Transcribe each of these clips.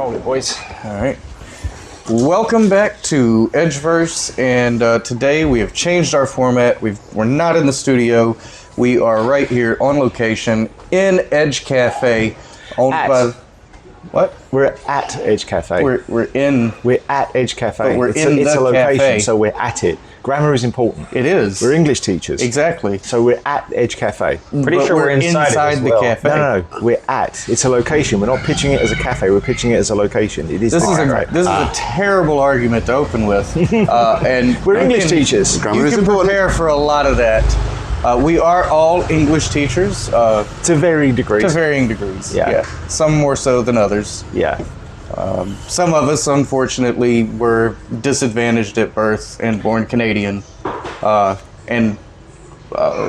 Hold it, boys. All right. Welcome back to Edgeverse, and today we have changed our format. We're not in the studio. We are right here on location in Edge Cafe, owned by... What? We're at Edge Cafe. We're at Edge Cafe. But we're it's in it's the a location, cafe. so we're at it. Grammar is important. It is. We're English teachers. Exactly. So we're at Edge Cafe. Pretty But sure we're inside it as the well. cafe. No, we're at. It's a location. We're not pitching it as a cafe. We're pitching it as a location. It is. This is cafe. a terrible argument to open with, and We're English teachers. You can prepare for a lot of that. We are all English teachers To varying degrees. to varying degrees. Yeah. Some more so than others. Yeah. Some of us, unfortunately, were disadvantaged at birth and born Canadian, and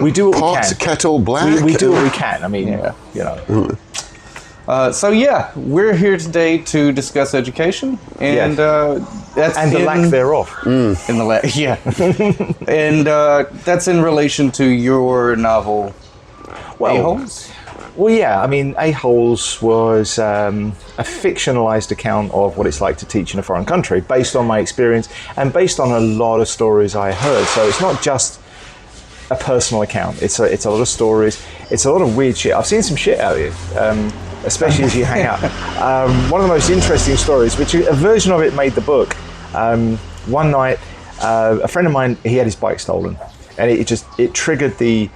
We do what Pot, we can. kettle black. We do what we can. I mean, Yeah. you know. so yeah, we're here today to discuss education, and that's And the lack thereof. in the yeah, and that's in relation to your novel, A-Holes? Well, yeah, I mean, A-Holes was a fictionalized account of what it's like to teach in a foreign country, based on my experience and based on a lot of stories I heard. So it's not just a personal account. It's a lot of stories. It's a lot of weird shit. I've seen some shit out here, especially as you hang out. One of the most interesting stories, which a version of it made the book. One night, a friend of mine, he had his bike stolen, and it triggered the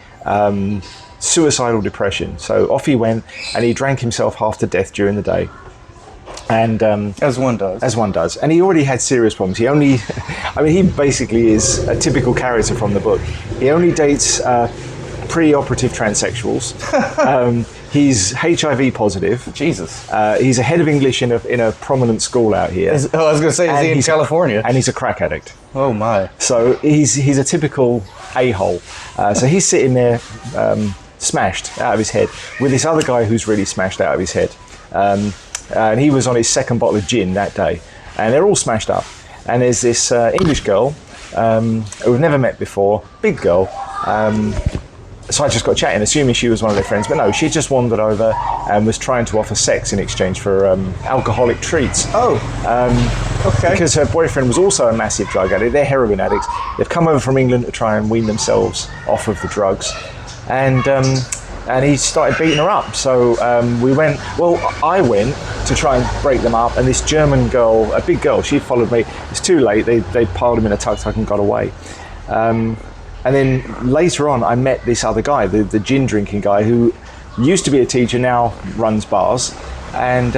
suicidal depression. So off he went, and he drank himself half to death during the day. And As one does. as one does, and he already had serious problems. He only, I mean, he basically is a typical character from the book. He only dates pre-operative transsexuals. He's HIV positive. Jesus. He's a head of English in a prominent school out here. I was going to say, is And he in he's- California? And he's a crack addict. Oh my. So he's a typical a-hole. So he's sitting there smashed out of his head with this other guy who's really smashed out of his head. And he was on his second bottle of gin that day. And they're all smashed up. And there's this English girl who we've never met before, big girl. So I just got chatting, assuming she was one of their friends. But no, she just wandered over and was trying to offer sex in exchange for alcoholic treats. Oh. Okay. Because her boyfriend was also a massive drug addict. They're heroin addicts. They've come over from England to try and wean themselves off of the drugs. And he started beating her up. So I went to try and break them up. And this German girl, a big girl, she followed me. It's too late. They piled him in a tuk-tuk and got away. And then later on, I met this other guy, the gin drinking guy, who used to be a teacher, now runs bars. And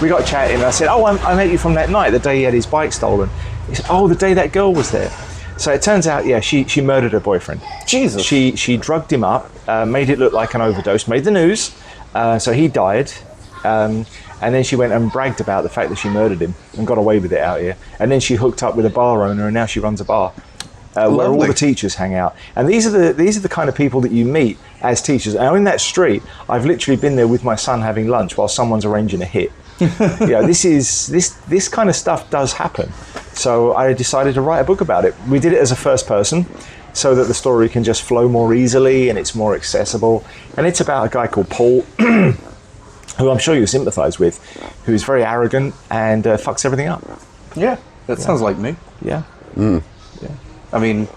we got chatting, and I said, "Oh, I met you from that night, the day he had his bike stolen." He said, "Oh, the day that girl was there." So it turns out, yeah, she murdered her boyfriend. Jesus. She drugged him up, made it look like an overdose, made the news. So he died. And then she went and bragged about the fact that she murdered him and got away with it out here. And then she hooked up with a bar owner, and now she runs a bar. Where all the teachers hang out, and these are the kind of people that you meet as teachers. Now in that street, I've literally been there with my son having lunch while someone's arranging a hit. This kind of stuff does happen. So I decided to write a book about it. We did it as a first person, so that the story can just flow more easily and it's more accessible. And it's about a guy called Paul, who I'm sure you sympathise with, who is very arrogant and fucks everything up. Yeah, that sounds like me. Yeah. I mean,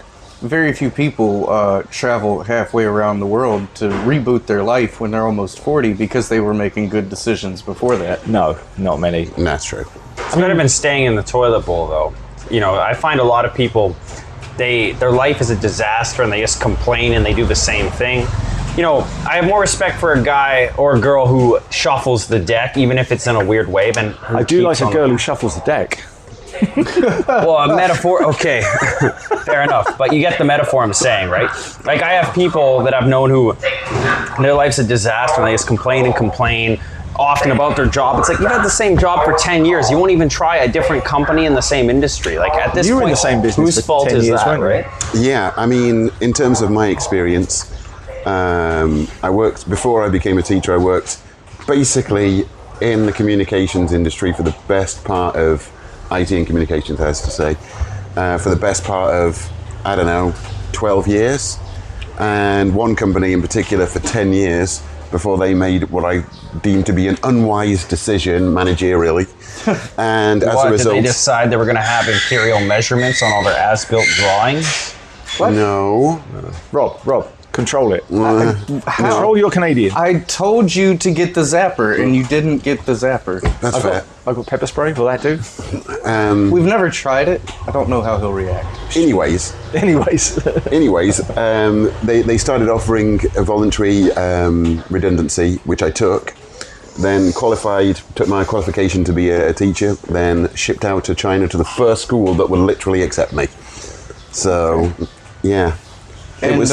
very few people travel halfway around the world to reboot their life when they're almost 40 because they were making good decisions before that. No, not many. That's true. It's better than staying in the toilet bowl, though. You know, I find a lot of people, their life is a disaster and they just complain and they do the same thing. You know, I have more respect for a guy or a girl who shuffles the deck, even if it's in a weird way. Than who I do like keeps a on girl the- who shuffles the deck. Well, a metaphor, okay, fair enough. But you get the metaphor I'm saying, right? Like, I have people that I've known who their life's a disaster and they just complain and complain often about their job. It's like, you've had the same job for 10 years. You won't even try a different company in the same industry. Like, at this You were point, in the same business whose for fault 10 is years, that, weren't you? right? Yeah, I mean, in terms of my experience, I worked, before I became a teacher, I worked basically in the communications industry for the best part of IT and communications, has to say, for the best part of, I don't know, 12 years. And one company in particular for 10 years before they made what I deemed to be an unwise decision managerially. And as a Did result, they decide they were going to have imperial measurements on all their as-built drawings? no. Rob, control it. Control your Canadian. I told you to get the zapper, and you didn't get the zapper. That's fair. I got pepper spray. Will that do? We've never tried it. I don't know how he'll react. Anyways, they started offering a voluntary redundancy, which I took. Then qualified, took my qualification to be a teacher. Then shipped out to China to the first school that would literally accept me. So, yeah. It And was.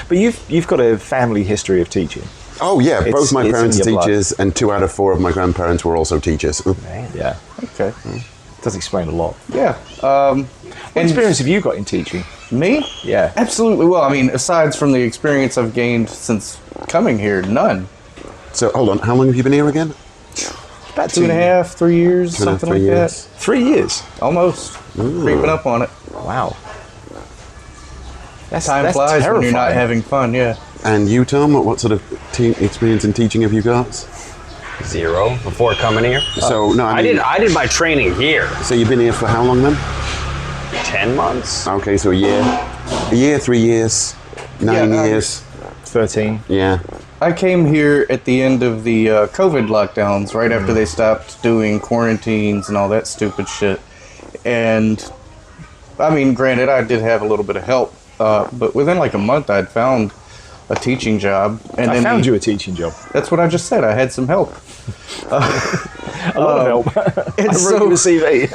But you've got a family history of teaching. Oh yeah, both my it's parents in are your blood. teachers, and 2 out of 4 of my grandparents were also teachers. Yeah, Okay. does explain a lot. Yeah. What experience have you got in teaching? Me? Yeah. Absolutely. Well, I mean, aside from the experience I've gained since coming here, none. So hold on, how long have you been here again? About 2.5, 3 years, 2.5, something 3 like years. 3 years. that. Almost. Creeping up on it. Wow. Time flies when you're not having fun, yeah. And you, Tom, what sort of experience in teaching have you got? 0 before coming here. So no, I mean, I did my training here. So you've been here for how long then? 10 months. Okay, so a year, 3 years, 9 Yeah, years. 13. Yeah. I came here at the end of the COVID lockdowns, right after they stopped doing quarantines and all that stupid shit. And, I mean, granted, I did have a little bit of help, but within like a month, I'd found a teaching job. And I then found you a teaching job. That's what I just said. I had some help. A lot of help. And I wrote you a CV.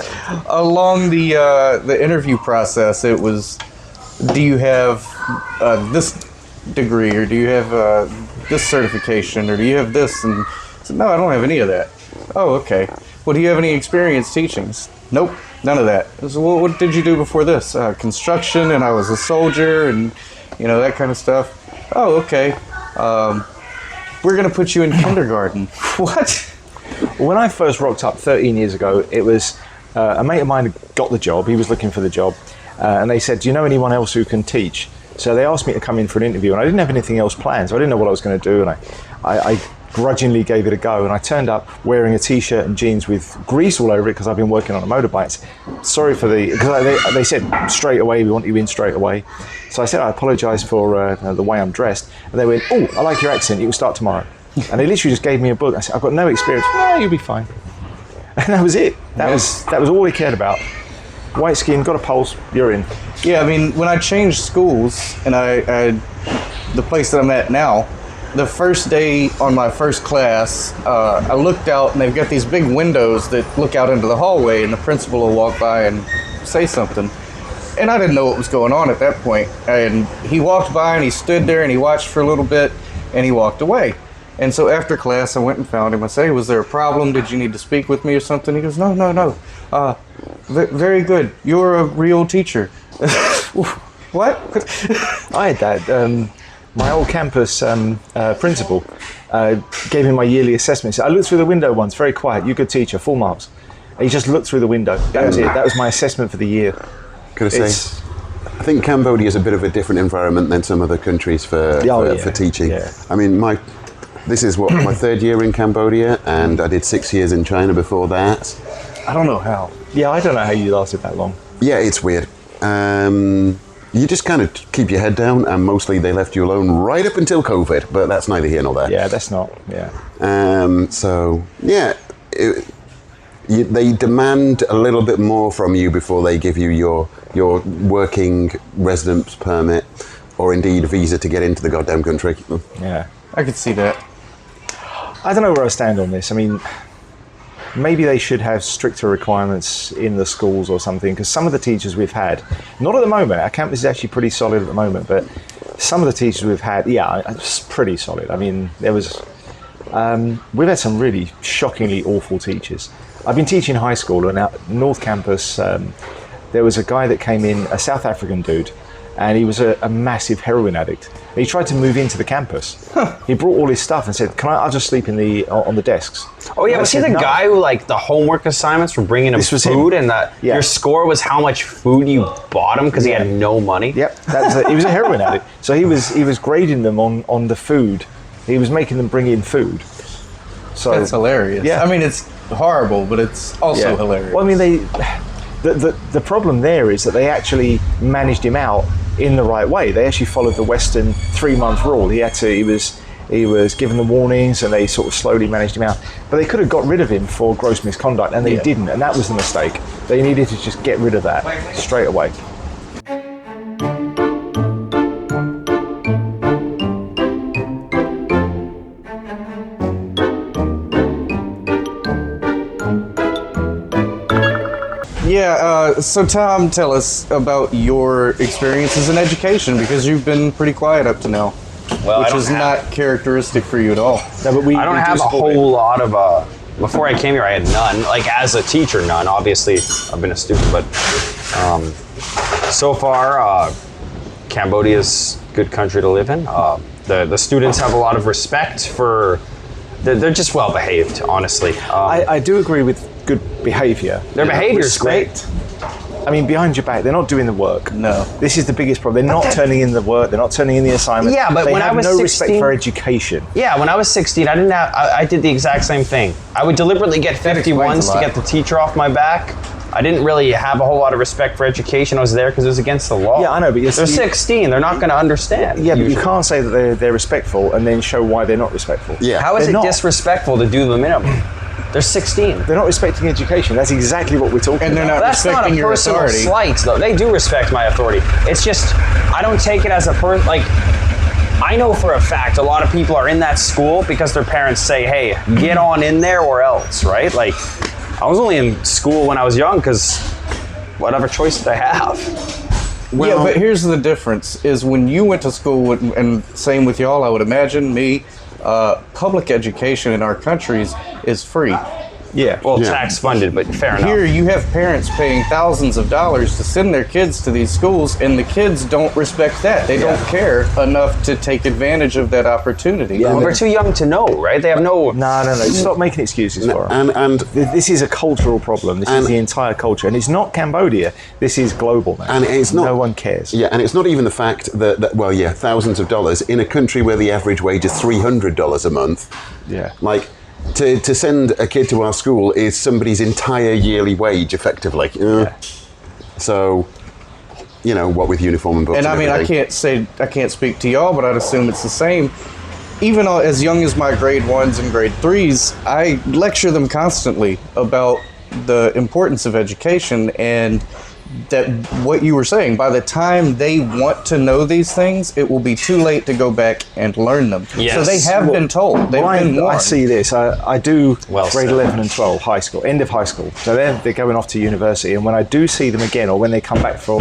along the interview process, it was, do you have this degree, or do you have this certification, or do you have this? And I said, no, I don't have any of that. Oh, okay. Well, do you have any experience teaching? Nope, none of that. I said, well, what did you do before this? Construction, and I was a soldier, and that kind of stuff. Oh, okay. We're gonna put you in kindergarten. What? When I first rocked up 13 years ago, it was a mate of mine had got the job. He was looking for the job. And they said, do you know anyone else who can teach? So they asked me to come in for an interview, and I didn't have anything else planned, so I didn't know what I was going to do. And I grudgingly gave it a go, and I turned up wearing a t-shirt and jeans with grease all over it because I've been working on a motorbike. Sorry for because they said straight away, we want you in straight away. So I said, I apologise for the way I'm dressed. And they went, oh, I like your accent, you can start tomorrow. And they literally just gave me a book. I said, I've got no experience. No, you'll be fine. And that was it. That was all he cared about. White skin, got a pulse, you're in. Yeah, I mean, when I changed schools, and the place that I'm at now, the first day on my first class, I looked out, and they've got these big windows that look out into the hallway, and the principal will walk by and say something. And I didn't know what was going on at that point. And he walked by, and he stood there, and he watched for a little bit, and he walked away. And so after class, I went and found him. I said, hey, was there a problem? Did you need to speak with me or something? He goes, no. Very good. You're a real teacher. What? I had that. My old campus principal gave me my yearly assessment. He said, I looked through the window once, very quiet, you good teacher, full marks. And he just looked through the window. That was it. That was my assessment for the year. Could I say? I think Cambodia is a bit of a different environment than some other countries for teaching. Yeah. I mean, this is my third year in Cambodia, and I did 6 years in China before that. I don't know how. Yeah, I don't know how you lasted that long. Yeah, it's weird. You just kind of keep your head down, and mostly they left you alone right up until COVID, but that's neither here nor there. Yeah, that's not, yeah. So, yeah, they demand a little bit more from you before they give you your working residence permit, or indeed a visa to get into the goddamn country. Yeah. I could see that. I don't know where I stand on this. I mean, maybe they should have stricter requirements in the schools or something, because some of the teachers we've had, not at the moment, our campus is actually pretty solid at the moment, but some of the teachers we've had, it's pretty solid. I mean, we've had some really shockingly awful teachers. I've been teaching high school, and at North Campus, there was a guy that came in, a South African dude, and he was a massive heroin addict. He tried to move into the campus. He brought all his stuff and said, I'll just sleep on the desks. Oh yeah, was he the guy who the homework assignments for bringing him food, and your score was how much food you bought him because he had no money? Yep, he was a heroin addict. So he was grading them on the food He was making them bring in food. So That's hilarious. Yeah. I mean, it's horrible, but it's also hilarious. Well, I mean, the problem there is that they actually managed him out in the right way. They actually followed the Western 3-month rule. He was given the warnings, and they sort of slowly managed him out. But they could have got rid of him for gross misconduct, and they didn't, and that was the mistake. They needed to just get rid of that straight away. Yeah, so Tom, tell us about your experiences in education, because you've been pretty quiet up to now, Well, which is not characteristic for you at all. No, but I don't have a whole lot of before I came here I had none. Like as a teacher, none. Obviously I've been a student, but so far Cambodia's a good country to live in. The students have a lot of respect for they're just well behaved, honestly. I do agree with good behaviour. Their behaviour's respect. I mean, behind your back, they're not doing the work. No. This is the biggest problem. They're not turning in the work. They're not turning in the assignment. Yeah, but they when have I was no 16 respect for education. Yeah, when I was 16, I did the exact same thing. I would deliberately get explains 51s a to lot. get the teacher off my back. I didn't really have a whole lot of respect for education. I was there because it was against the law. Yeah, I know, but they're 16. They're not going to understand. Yeah, but you usually. can't say that they're respectful and then show why they're not respectful. Yeah. How is They're it not. disrespectful to do the minimum? They're 16. They're not respecting education. That's exactly what we're talking And they're about. not That's not a respecting your personal authority. slight, though. They do respect my authority. It's just I don't take it as a like. I know for a fact a lot of people are in that school because their parents say, "Hey, get on in there or else," right? Like, I was only in school when I was young because whatever choice did I have? Yeah, but here's the difference: is when you went to school, and same with y'all, I would imagine me. Public education in our countries is free. Yeah. Well, Yeah. tax funded, but fair enough. Here, you have parents paying thousands of dollars to send their kids to these schools, and the kids don't respect that. They don't care enough to take advantage of that opportunity. Well, they're too young to know, right? They have no. No. Stop making excuses for them. And This is a cultural problem. This is the entire culture. And it's not Cambodia. This is global now. And it's not. No one cares. Yeah, and it's not even the fact that well, yeah, thousands of dollars in a country where the average wage is $300 a month. Yeah. Like, to send a kid to our school is somebody's entire yearly wage, effectively. So, you know, what with uniform and books. And I mean, everything. I can't speak to y'all, but I'd assume it's the same. Even as young as my grade 1s and grade 3s, I lecture them constantly about the importance of education, and that what you were saying, by the time they want to know these things, it will be too late to go back and learn them. Yes. So they have been told. They've been warned. I see this. I do Well grade said. 11 and 12, high school, end of high school. So they're going off to university. And when I do see them again, or when they come back for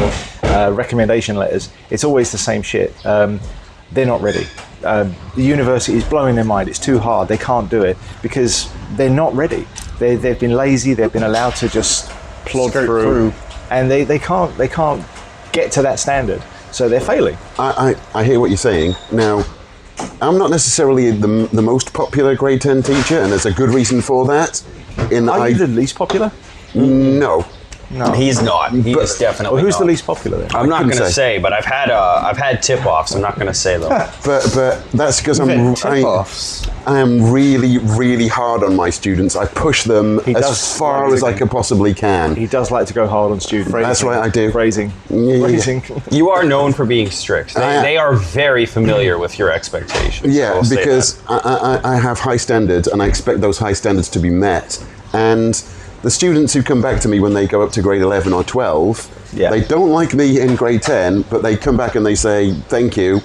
recommendation letters, it's always the same shit. They're not ready. The university is blowing their mind. It's too hard. They can't do it because they're not ready. They've been lazy. They've been allowed to just plod Skirt through. And they can't get to that standard. So they're failing. I hear what you're saying. Now, I'm not necessarily the most popular grade 10 teacher, and there's a good reason for that. Are you the least popular? No. No. He's not. He is definitely. Well, who's not. the least popular then? I'm not couldn't going to say. say, but I've had tip-offs. I'm not going to say though. But that's because Tip-offs. I am really, really hard on my students. I push them He as does far like as I to- can possibly can. He does like to go hard on students. That's right, I do. Phrasing. Yeah. Phrasing. You are known for being strict. I- They are very familiar with your expectations. Yeah, I'll say because I have high standards, and I expect those high standards to be met. And the students who come back to me when they go up to grade 11 or 12, Yeah. they don't like me in grade 10, but they come back and they say, thank you,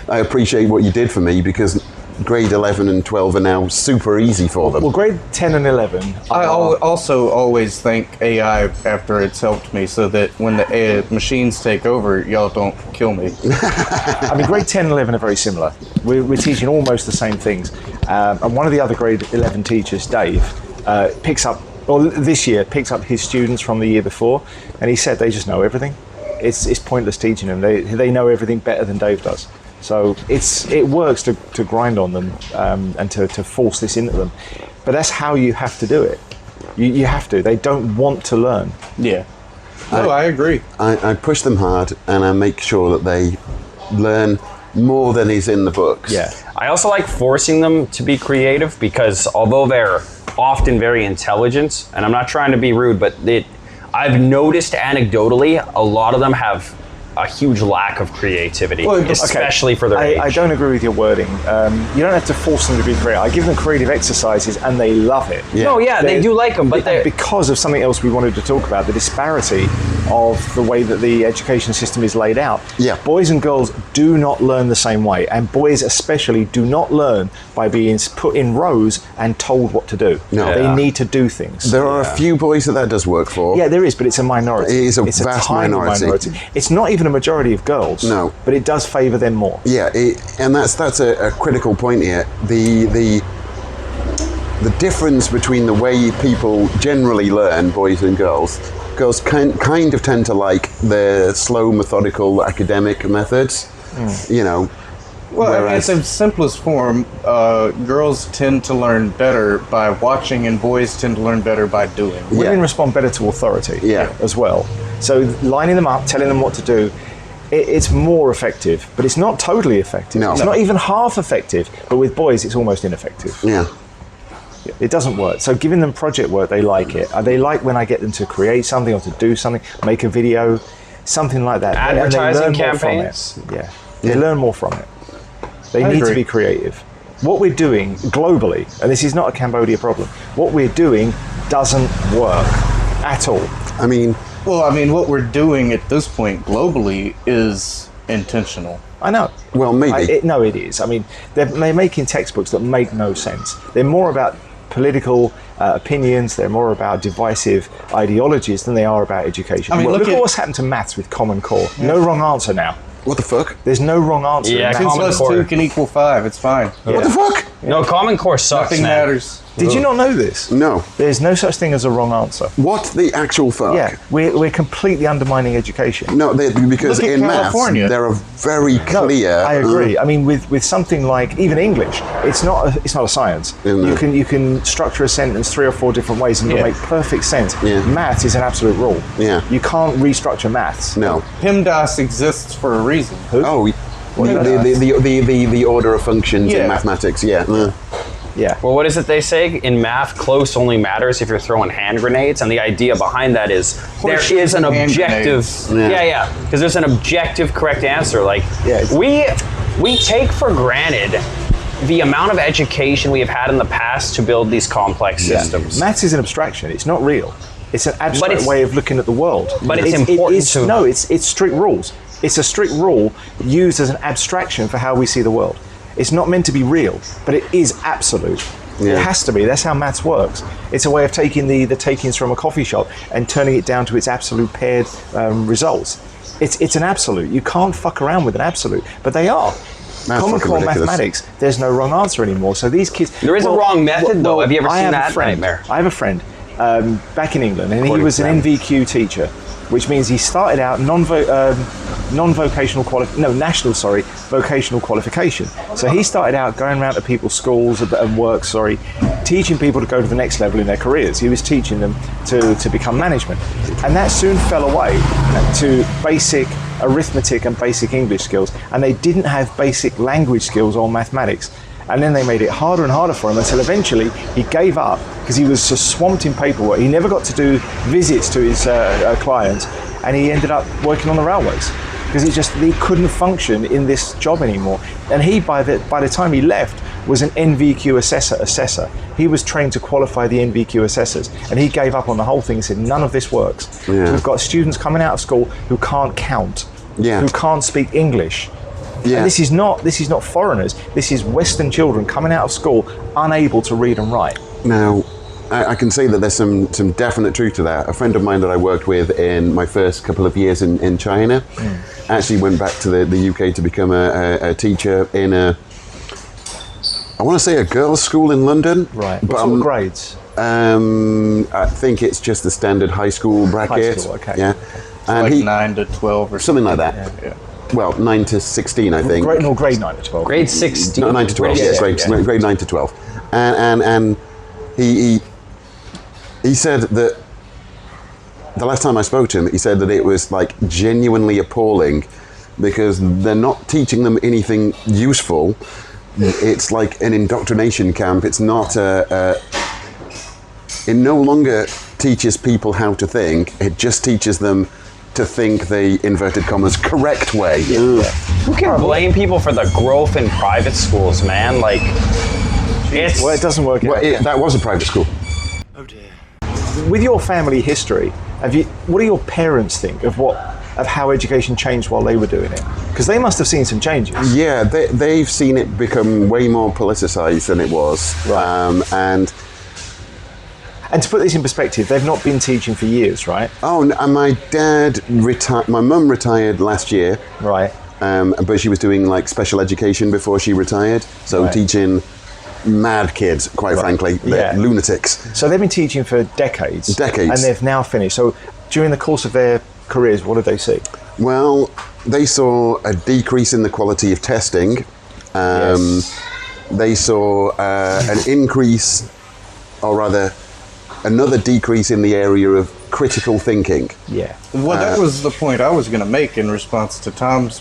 I appreciate what you did for me, because grade 11 and 12 are now super easy for them. Well, grade 10 and 11 I are- also always thank AI after it's helped me, so that when the machines take over, y'all don't kill me. I mean, grade 10 and 11 are very similar. We're teaching almost the same things. And one of the other grade 11 teachers, Dave, this year picks up his students from the year before, and he said they just know everything. It's pointless teaching them. They know everything better than Dave does. So it works to grind on them and to force this into them. But that's how you have to do it. You have to. They don't want to learn. Yeah. No, I agree. I push them hard, and I make sure that they learn more than is in the books. Yeah. I also like forcing them to be creative because although they're often very intelligent, and I'm not trying to be rude, but I've noticed anecdotally a lot of them have a huge lack of creativity, especially for their age. I don't agree with your wording. You don't have to force them to be creative. I give them creative exercises and they love it. Yeah. No, yeah, they do like them, but because of something else we wanted to talk about, the disparity of the way that the education system is laid out. Yeah. Boys and girls do not learn the same way, and boys especially do not learn by being put in rows and told what to do. No. They need to do things. There are a few boys that does work for. Yeah, there is, but it's a minority. It is a it's vast tiny minority. It's not even a majority of girls. No. But it does favour them more. Yeah, and that's a critical point here. The difference between the way people generally learn, boys and girls kind of tend to like the slow, methodical, academic methods. You know. Well, at the simplest form, girls tend to learn better by watching, and boys tend to learn better by doing. Women respond better to authority as well. So lining them up, telling them what to do, it's more effective, but it's not totally effective. No. It's not even half effective, but with boys it's almost ineffective. Yeah. It doesn't work. So giving them project work, they like it. They like when I get them to create something or to do something, make a video, something like that. Advertising campaigns? Yeah. They learn more from it. They need to be creative. What we're doing globally, and this is not a Cambodia problem, what we're doing doesn't work at all. I mean, what we're doing at this point globally is intentional. I know. Well, maybe. No, it is. I mean, they're making textbooks that make no sense. They're more about political opinions, they're more about divisive ideologies than they are about education. I mean, look at what's happened to maths with Common Core. No wrong answer now. What the fuck? There's no wrong answer. Yeah, 2 plus 2 can equal 5. It's fine. Yeah. What the fuck? No, Common Core sucks, Nothing man. matters. Did you not know this? No. There's no such thing as a wrong answer. What the actual fuck? Yeah, we're completely undermining education. No, because Look at in maths, California. there are very clear. I agree. I mean, with something like even English, it's not a science. No. You can structure a sentence 3 or 4 different ways and it'll make perfect sense. Yeah. Maths is an absolute rule. Yeah. You can't restructure maths. No. PEMDAS exists for a reason. Oh, the order of functions in mathematics. Yeah. Yeah. Well, what is it they say? In math, close only matters if you're throwing hand grenades. And the idea behind that is there is an objective... Because there's an objective correct answer. Like, we take for granted the amount of education we have had in the past to build these complex systems. Maths is an abstraction. It's not real. It's an abstract way of looking at the world. But it's important to... No, it's strict rules. It's a strict rule used as an abstraction for how we see the world. It's not meant to be real, but it is absolute. Yeah. It has to be. That's how maths works. It's a way of taking the takings from a coffee shop and turning it down to its absolute paired results. It's an absolute. You can't fuck around with an absolute, but they are. Common Core mathematics, there's no wrong answer anymore. So these kids... There is a wrong method, though. Have you ever seen that nightmare? I have a friend back in England, and he was an NVQ teacher, which means he started out vocational qualification. So he started out going around to people's schools and work, teaching people to go to the next level in their careers. He was teaching them to become management. And that soon fell away to basic arithmetic and basic English skills. And they didn't have basic language skills or mathematics. And then they made it harder and harder for him until eventually he gave up because he was just swamped in paperwork. He never got to do visits to his clients, and he ended up working on the railways because he couldn't function in this job anymore. And he, by the time he left, was an NVQ assessor. He was trained to qualify the NVQ assessors, and he gave up on the whole thing and said, none of this works. Yeah. We've got students coming out of school who can't count, who can't speak English. Yeah. And this is not foreigners. This is Western children coming out of school unable to read and write. Now, I can say that there's some definite truth to that. A friend of mine that I worked with in my first couple of years in China actually went back to the UK to become a teacher in I want to say a girls' school in London. Right. What sort of grades? I think it's just the standard high school bracket. High school, okay. Yeah. And like 9 to 12 or something like that. Yeah. Well, 9 to 16, I think. Grade 9 to 12. Grade 16. No, 9 to 12. Grade 9 to 12. And he said that the last time I spoke to him, he said that it was like genuinely appalling because they're not teaching them anything useful. it's like an indoctrination camp. It's not it no longer teaches people how to think. It just teaches them to think the inverted commas correct way. Who can blame people for the growth in private schools, man? Like, it's... Well, it doesn't work Well, out. that was a private school. With your family history, what do your parents think of how education changed while they were doing it? Because they must have seen some changes. Yeah, they've seen it become way more politicized than it was. Right. And to put this in perspective, they've not been teaching for years, right? Oh, and my dad retired. My mum retired last year. Right. But she was doing like special education before she retired. So teaching mad kids, quite frankly, they're lunatics. So they've been teaching for decades. Decades. And they've now finished. So during the course of their careers, what did they see? Well, they saw a decrease in the quality of testing. They saw an increase, or rather, another decrease in the area of critical thinking. Yeah. Well, that was the point I was going to make in response to Tom's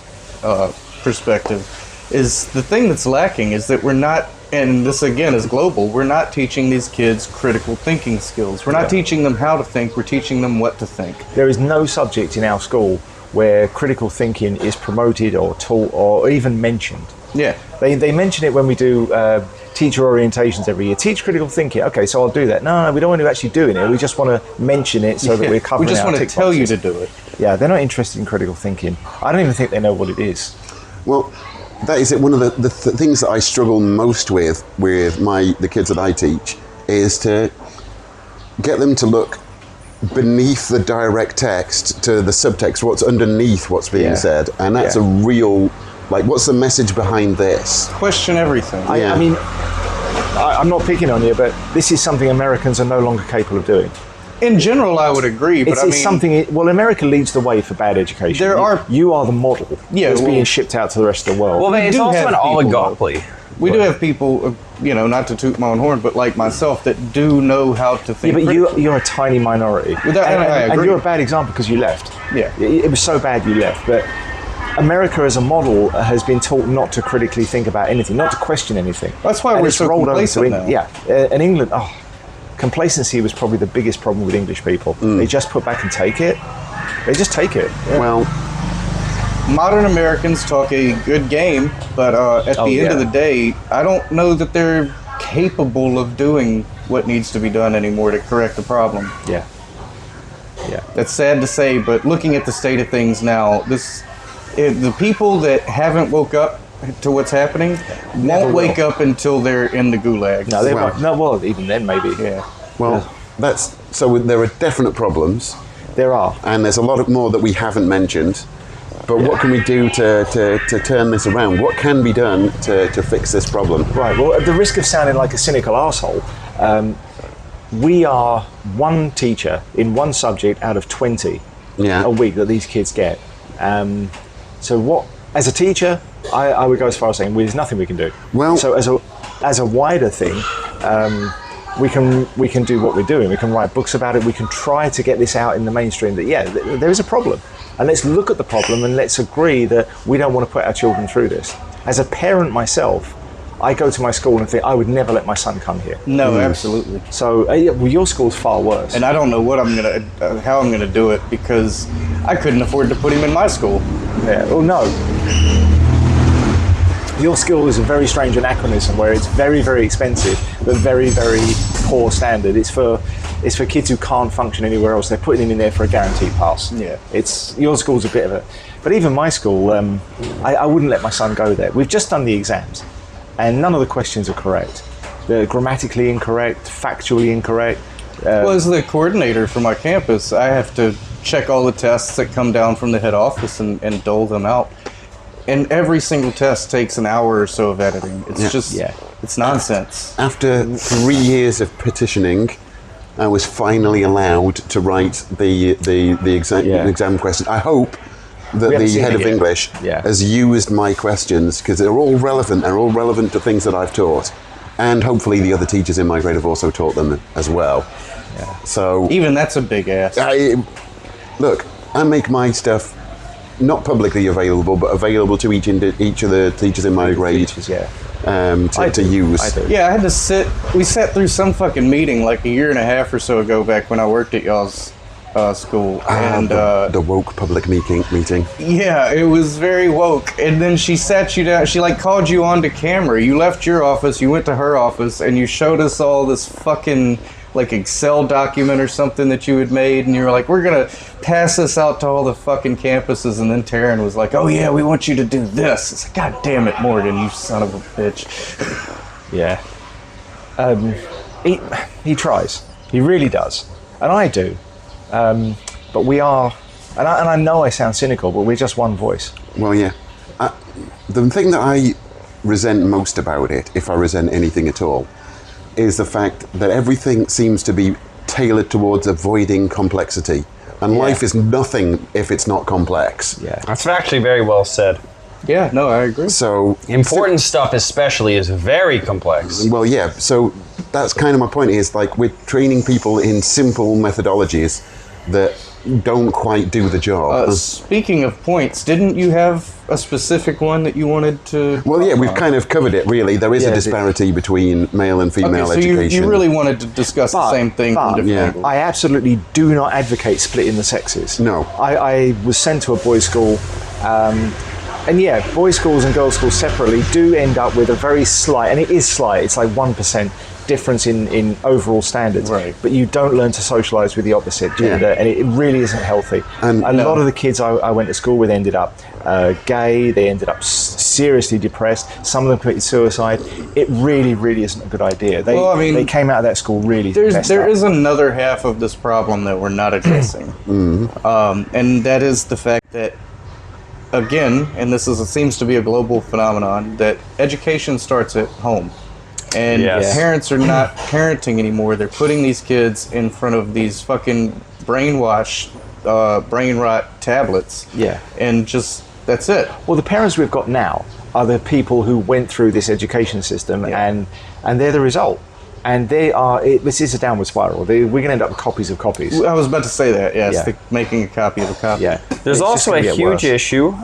perspective, is the thing that's lacking is that we're not, and this again is global, we're not teaching these kids critical thinking skills. We're not teaching them how to think, we're teaching them what to think. There is no subject in our school where critical thinking is promoted or taught or even mentioned. Yeah. They mention it when we do teacher orientations every year. Teach critical thinking. Okay, so I'll do that. No, we don't want to actually doing it. We just want to mention it so that we're covering. We just our want to tick tell you boxes. to do it. Yeah, they're not interested in critical thinking. I don't even think they know what it is. Well, that is it. One of the things that I struggle most with the kids that I teach is to get them to look beneath the direct text to the subtext, what's underneath what's being said, and that's a real, like, what's the message behind this? Question everything. I mean, I'm not picking on you, but this is something Americans are no longer capable of doing. In general, I would agree, but It's something. Well, America leads the way for bad education. You are the model. That's being shipped out to the rest of the world. Well, it's also an oligopoly. We do have people, not to toot my own horn, but like myself, that do know how to think. Yeah, but you're a tiny minority. I agree. And you're a bad example because you left. Yeah. It was so bad you left. But America as a model has been taught not to critically think about anything, not to question anything. That's why we're so complacent now. Yeah. And England, complacency was probably the biggest problem with English people. They just put back and take it. They just take it. Yeah. Well, modern Americans talk a good game, but at the end of the day, I don't know that they're capable of doing what needs to be done anymore to correct the problem. Yeah. That's sad to say, but looking at the state of things now, the people that haven't woke up to what's happening won't wake up until they're in the gulag. No, they won't. No, well, even then maybe. Yeah. Well, there are definite problems. There are. And there's a lot more that we haven't mentioned. But what can we do to turn this around? What can be done to fix this problem? Right, well, at the risk of sounding like a cynical arsehole, we are one teacher in one subject out of 20 a week that these kids get. So as a teacher, I would go as far as saying there's nothing we can do. Well, so as a wider thing, we can do what we're doing. We can write books about it. We can try to get this out in the mainstream that there is a problem, and let's look at the problem and let's agree that we don't want to put our children through this. As a parent myself, I go to my school and think I would never let my son come here. No, absolutely. So your school's far worse. And I don't know what how I'm gonna do it, because I couldn't afford to put him in my school. Yeah. Well, no. Your school is a very strange anachronism where it's very, very expensive, but very, very poor standard. It's for kids who can't function anywhere else. They're putting them in there for a guaranteed pass. Yeah. Your school's a bit of a, but even my school, I wouldn't let my son go there. We've just done the exams, and none of the questions are correct. They're grammatically incorrect, factually incorrect. Well, as the coordinator for my campus, I have to check all the tests that come down from the head office and dole them out. And every single test takes an hour or so of editing. It's it's nonsense. After 3 years of petitioning, I was finally allowed to write the exam question. I hope that the head of English has used my questions, because they're all relevant. They're all relevant to things that I've taught. And hopefully the other teachers in my grade have also taught them as well. Yeah. So even that's a big ask. Look, I make my stuff not publicly available, but available to each of the teachers in my grade. to use. I do. Yeah, I had to we sat through some fucking meeting like a year and a half or so ago back when I worked at y'all's school. And The woke public meeting. yeah, it was very woke. And then she sat you down, she like called you onto camera. You left your office, you went to her office, and you showed us all this fucking like Excel document or something that you had made, and you were like, we're gonna pass this out to all the fucking campuses. And then Taryn was like, oh yeah, we want you to do this. It's like, God damn it, Morgan, you son of a bitch. Yeah. He tries. He really does. And I do. But we are, and I know I sound cynical, but we're just one voice. Well, yeah. The thing that I resent most about it, if I resent anything at all, is the fact that everything seems to be tailored towards avoiding complexity. And life is nothing if it's not complex. Yeah. That's actually very well said. Yeah, no, I agree. So Important stuff especially is very complex. well, yeah. So that's kind of my point. Is like we're training people in simple methodologies that don't quite do the job. Speaking of points, didn't you have a specific one that you wanted to? Well, yeah, we've kind of covered it. Really, there is a disparity between male and female Okay, so education. you really wanted to discuss the same thing from different angles. I absolutely do not advocate splitting the sexes. No. I was sent to a boys' school, and yeah, boys' schools and girls' schools separately do end up with a very slight, and it is slight, it's like 1% difference in overall standards. Right. But you don't learn to socialise with the opposite gender, and it really isn't healthy. And a lot of the kids I went to school with ended up gay, they ended up seriously depressed, some of them committed suicide. It really, really isn't a good idea. They came out of that school really messed There up. is another half of this problem that we're not addressing, and that is the fact that, again, and seems to be a global phenomenon, that education starts at home. And Yes. parents are not parenting anymore. They're putting these kids in front of these fucking brain rot tablets. Yeah. And just, that's it. Well, the parents we've got now are the people who went through this education system, and they're the result. And this is a downward spiral. We're going to end up with copies of copies. I was about to say that, yes. Yeah. Making a copy of a copy. Yeah. There's It's just also gonna a get huge worse. issue,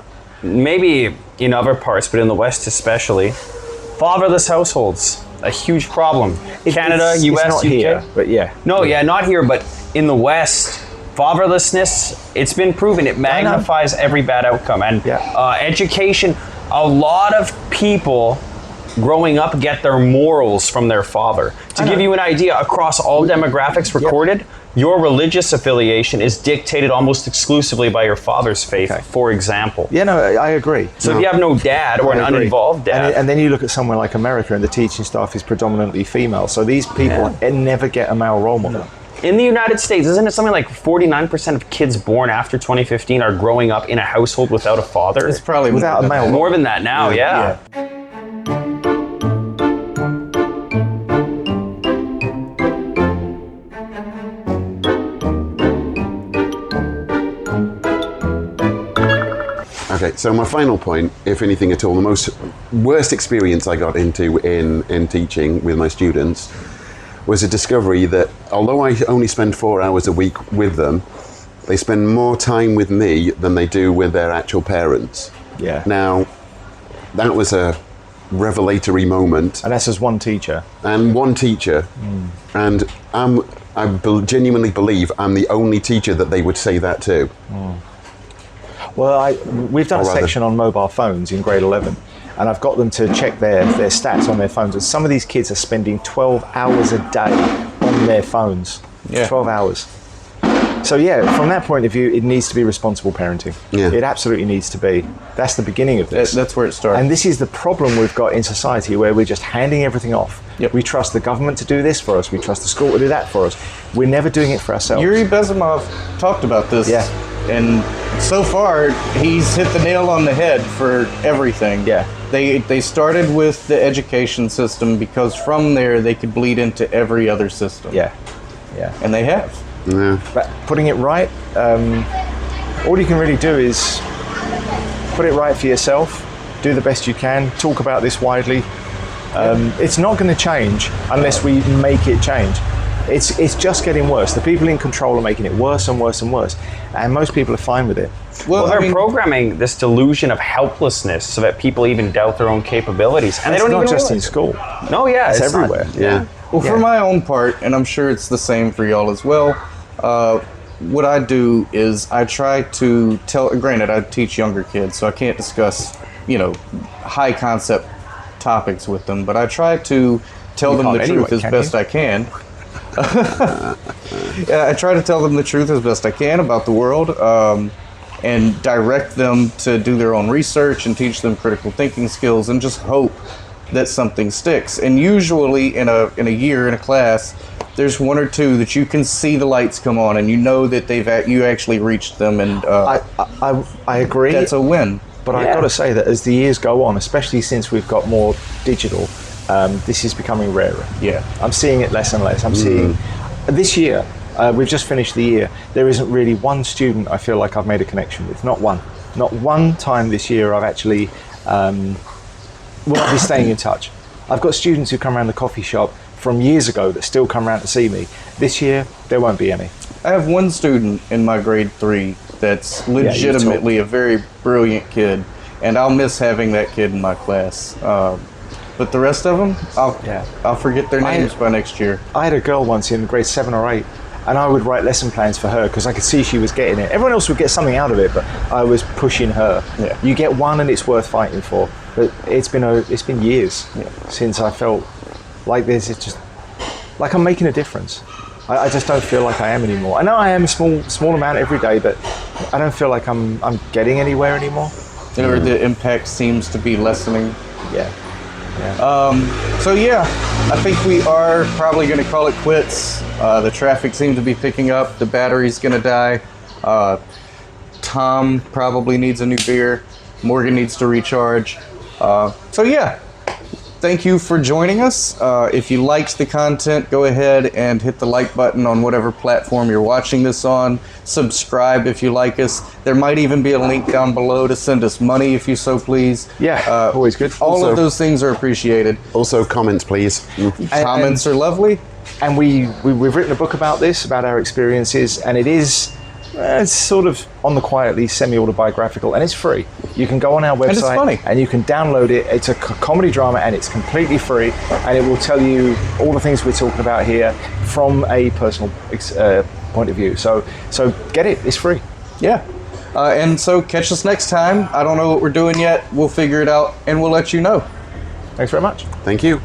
maybe in other parts, but in the West especially, fatherless households. A huge problem. Canada, It's US, not UK. here, but yeah. No, yeah, not here, but in the West, fatherlessness, it's been proven, it magnifies every bad outcome. And education, a lot of people growing up get their morals from their father. To give you an idea, across all demographics recorded, your religious affiliation is dictated almost exclusively by your father's faith, for example. Yeah, no, I agree. So if you have no dad or an I agree. uninvolved dad, And then you look at somewhere like America, and the teaching staff is predominantly female. So these people never get a male role model. in the United States, isn't it something like 49% of kids born after 2015 are growing up in a household without a father? It's probably Without a male More than that now, yeah. Okay, so my final point, if anything at all, the worst experience I got into in teaching with my students was a discovery that although I only spend 4 hours a week with them, they spend more time with me than they do with their actual parents. Yeah. Now, that was a revelatory moment. And that's as one teacher. And one teacher. And genuinely believe I'm the only teacher that they would say that to. Well, we've done a rather- section on mobile phones in grade 11, and I've got them to check their stats on their phones. And some of these kids are spending 12 hours a day on their phones. Yeah. 12 hours. So yeah, from that point of view, it needs to be responsible parenting. Yeah. It absolutely needs to be. That's the beginning of this. That's where it starts. And this is the problem we've got in society, where we're just handing everything off. Yep. We trust the government to do this for us. We trust the school to do that for us. We're never doing it for ourselves. Yuri Bezimov talked about this. Yeah. And so far, he's hit the nail on the head for everything. Yeah. They started with the education system because from there they could bleed into every other system. Yeah. Yeah. And they have. Yeah. But putting it right, all you can really do is put it right for yourself, do the best you can, talk about this widely. It's not going to change unless we make it change. It's just getting worse. The people in control are making it worse and worse and worse, and most people are fine with it. Well, I they're mean, programming this delusion of helplessness so that people even doubt their own capabilities, and they It's don't not even just in realize it. school. No, yeah, It's not- everywhere. Yeah. Well, for Yeah. my own part, and I'm sure it's the same for y'all as well, what I do is I try to tell, granted, I teach younger kids, so I can't discuss, high concept topics with them, but I try to tell them the can't truth anyway, as can best you? I can. Yeah, I try to tell them the truth as best I can about the world, and direct them to do their own research and teach them critical thinking skills, and just hope that something sticks. And usually in a year in a class, there's one or two that you can see the lights come on, and you know that you actually reached them, and I agree. that's a win. But I've got to say that as the years go on, especially since we've got more digital, this is becoming rarer. Yeah. I'm seeing it less and less. I'm seeing this year. We've just finished the year. There isn't really one student I feel like I've made a connection with. Not one. Not one time this year I've actually. I'll be staying in touch. I've got students who come around the coffee shop from years ago that still come around to see me. This year there won't be any. I have one student in my grade 3 that's legitimately a very brilliant kid, and I'll miss having that kid in my class. But the rest of them, I'll forget their names by next year. I had a girl once in grade 7 or 8, and I would write lesson plans for her because I could see she was getting it. Everyone else would get something out of it, but I was pushing her. Yeah. You get one and it's worth fighting for. But it's been years since I felt like this. It's just like I'm making a difference. I just don't feel like I am anymore. I know I am a small amount every day, but I don't feel like I'm getting anywhere anymore. Or the impact seems to be lessening. Yeah. So yeah, I think we are probably going to call it quits. The traffic seems to be picking up. The battery's going to die. Tom probably needs a new beer. Morgan needs to recharge. So yeah, thank you for joining us. If you liked the content, go ahead and hit the like button on whatever platform you're watching this on. Subscribe if you like us. There might even be a link down below to send us money if you so please. Yeah, always good. All Also- of those things are appreciated. Also, comments, please. Comments are lovely. And we've written a book about this, about our experiences, and it's sort of on the quietly semi-autobiographical, and it's free. You can go on our website it's funny. and you can download it. It's a comedy drama and it's completely free, and it will tell you all the things we're talking about here from a personal point of view. So get it, it's free. Yeah. And so catch us next time. I don't know what we're doing yet. We'll figure it out and we'll let you know. Thanks very much. Thank you.